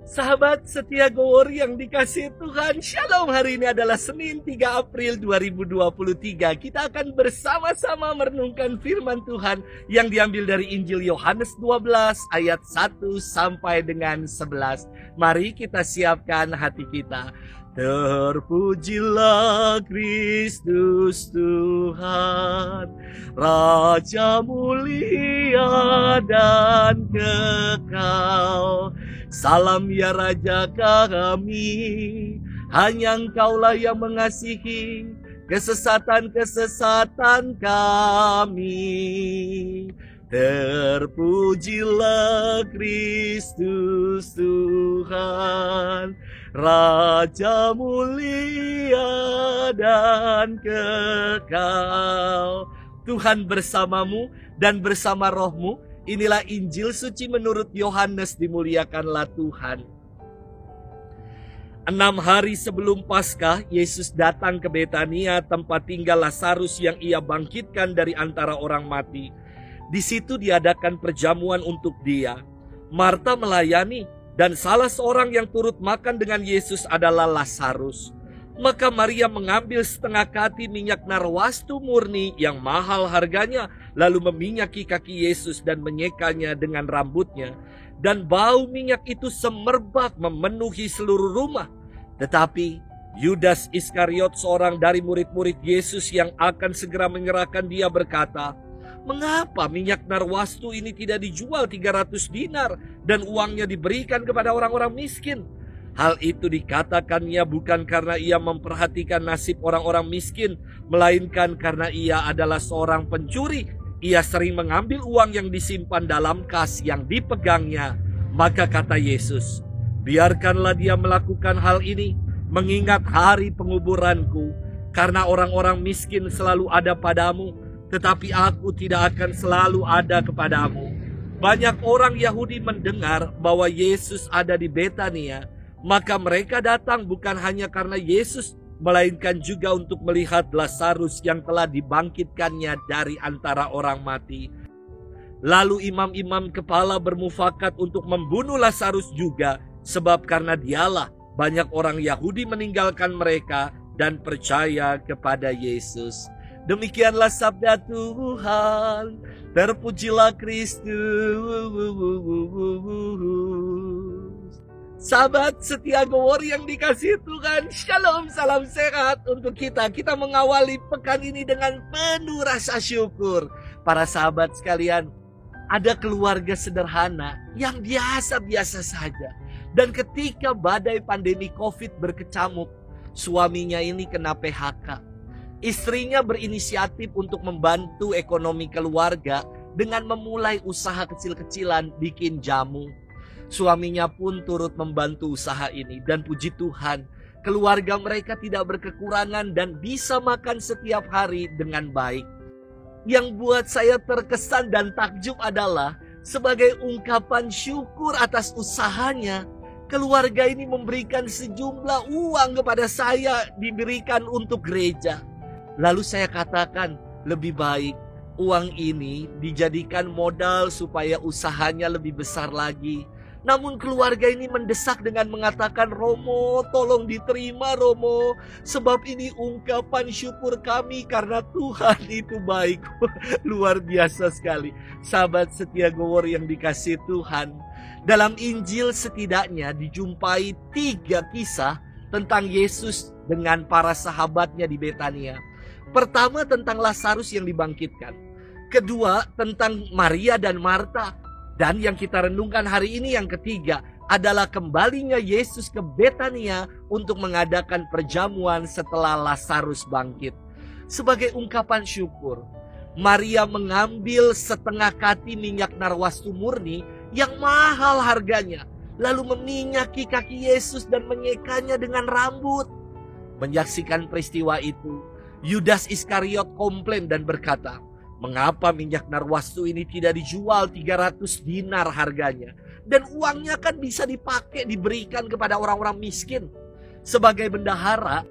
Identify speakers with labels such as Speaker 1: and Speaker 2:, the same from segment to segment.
Speaker 1: Sahabat setia Gowor yang dikasihi Tuhan, Shalom. Hari ini adalah Senin 3 April 2023. Kita akan bersama-sama merenungkan firman Tuhan yang diambil dari Injil Yohanes 12 ayat 1 sampai dengan 11. Mari kita siapkan hati kita. Terpujilah Kristus Tuhan, Raja mulia dan kekal. Salam ya Raja kami, hanya Engkaulah yang mengasihi kesesatan-kesesatan kami. Terpujilah Kristus Tuhan, Raja mulia dan kekal. Tuhan bersamamu dan bersama rohmu. Inilah Injil suci menurut Yohanes, dimuliakanlah Tuhan. 6 hari sebelum Paskah, Yesus datang ke Betania, tempat tinggal Lazarus yang ia bangkitkan dari antara orang mati. Di situ diadakan perjamuan untuk dia. Marta melayani, dan salah seorang yang turut makan dengan Yesus adalah Lazarus. Maka Maria mengambil setengah kati minyak narwastu murni yang mahal harganya, lalu meminyaki kaki Yesus dan menyekanya dengan rambutnya. Dan bau minyak itu semerbak memenuhi seluruh rumah. Tetapi Yudas Iskariot, seorang dari murid-murid Yesus yang akan segera menyerahkan dia, berkata, "Mengapa minyak narwastu ini tidak dijual 300 dinar dan uangnya diberikan kepada orang-orang miskin?" Hal itu dikatakannya bukan karena ia memperhatikan nasib orang-orang miskin, melainkan karena ia adalah seorang pencuri. Ia sering mengambil uang yang disimpan dalam kas yang dipegangnya. Maka kata Yesus, "Biarkanlah dia melakukan hal ini, mengingat hari penguburanku. Karena orang-orang miskin selalu ada padamu, tetapi aku tidak akan selalu ada kepadamu." Banyak orang Yahudi mendengar bahwa Yesus ada di Betania. Maka mereka datang bukan hanya karena Yesus, melainkan juga untuk melihat Lazarus yang telah dibangkitkannya dari antara orang mati. Lalu imam-imam kepala bermufakat untuk membunuh Lazarus juga, sebab karena dialah banyak orang Yahudi meninggalkan mereka dan percaya kepada Yesus. Demikianlah sabda Tuhan. Terpujilah Kristus. Sahabat setia Gowor yang dikasihi Tuhan, Shalom, salam sehat untuk kita. Kita mengawali pekan ini dengan penuh rasa syukur. Para sahabat sekalian, ada keluarga sederhana yang biasa-biasa saja. Dan ketika badai pandemi COVID berkecamuk, suaminya ini kena PHK. Istrinya berinisiatif untuk membantu ekonomi keluarga dengan memulai usaha kecil-kecilan bikin jamu. Suaminya pun turut membantu usaha ini, dan puji Tuhan, keluarga mereka tidak berkekurangan dan bisa makan setiap hari dengan baik. Yang buat saya terkesan dan takjub adalah sebagai ungkapan syukur atas usahanya, keluarga ini memberikan sejumlah uang kepada saya, diberikan untuk gereja. Lalu saya katakan, lebih baik uang ini dijadikan modal supaya usahanya lebih besar lagi. Namun keluarga ini mendesak dengan mengatakan, "Romo, tolong diterima Romo, sebab ini ungkapan syukur kami karena Tuhan itu baik." Luar biasa sekali. Sahabat setia Gowor yang dikasihi Tuhan, dalam Injil setidaknya dijumpai 3 kisah tentang Yesus dengan para sahabatnya di Betania. Pertama tentang Lazarus yang dibangkitkan. Kedua tentang Maria dan Marta. Dan yang kita renungkan hari ini yang ketiga adalah kembalinya Yesus ke Betania untuk mengadakan perjamuan setelah Lazarus bangkit. Sebagai ungkapan syukur, Maria mengambil setengah kati minyak narwastu murni yang mahal harganya, lalu meminyaki kaki Yesus dan menyekanya dengan rambut. Menyaksikan peristiwa itu, Yudas Iskariot komplain dan berkata, "Mengapa minyak narwastu ini tidak dijual 300 dinar harganya? Dan uangnya kan bisa dipakai diberikan kepada orang-orang miskin." Sebagai bendahara,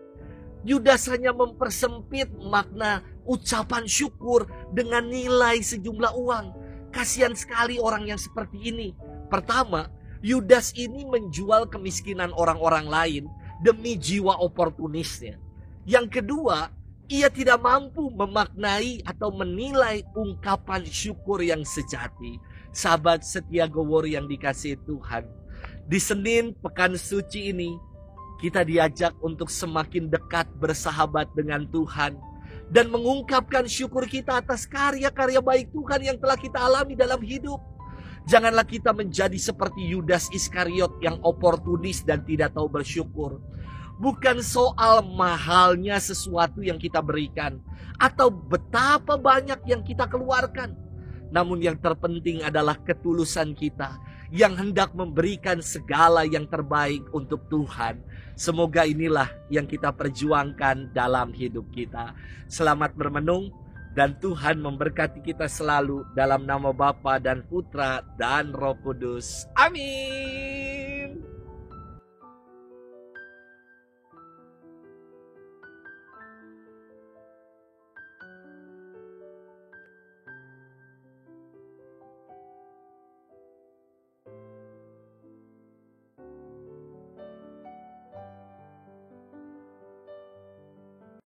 Speaker 1: Yudas hanya mempersempit makna ucapan syukur dengan nilai sejumlah uang. Kasihan sekali orang yang seperti ini. Pertama, Yudas ini menjual kemiskinan orang-orang lain demi jiwa oportunisnya. Yang kedua, ia tidak mampu memaknai atau menilai ungkapan syukur yang sejati. Sahabat setia Gowor yang dikasihi Tuhan, di Senin Pekan Suci ini kita diajak untuk semakin dekat bersahabat dengan Tuhan dan mengungkapkan syukur kita atas karya-karya baik Tuhan yang telah kita alami dalam hidup. Janganlah kita menjadi seperti Yudas Iskariot yang oportunis dan tidak tahu bersyukur. Bukan soal mahalnya sesuatu yang kita berikan atau betapa banyak yang kita keluarkan. Namun yang terpenting adalah ketulusan kita yang hendak memberikan segala yang terbaik untuk Tuhan. Semoga inilah yang kita perjuangkan dalam hidup kita. Selamat bermenung dan Tuhan memberkati kita selalu dalam nama Bapa dan Putra dan Roh Kudus. Amin.